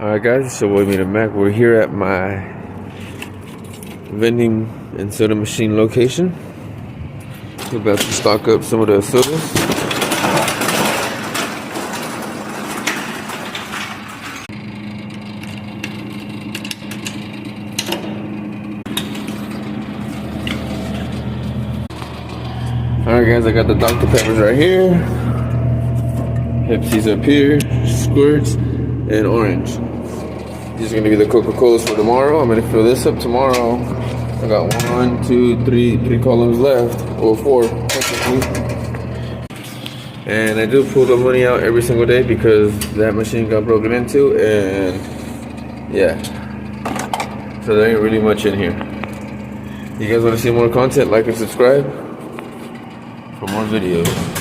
Alright guys, it's your boy Me the Mac. We're here at my vending and soda machine location. We're about to stock up some of the sodas. Alright guys, I got the Dr. Peppers right here. Pepsi's up here, squirts, and orange. These are gonna be the Coca-Colas for tomorrow. I'm gonna fill this up tomorrow. I got 1, 2, 3 columns left, or 4 technically. And I do pull the money out every single day because that machine got broken into, and yeah. So there ain't really much in here. You guys wanna see more content? Like and subscribe for more videos.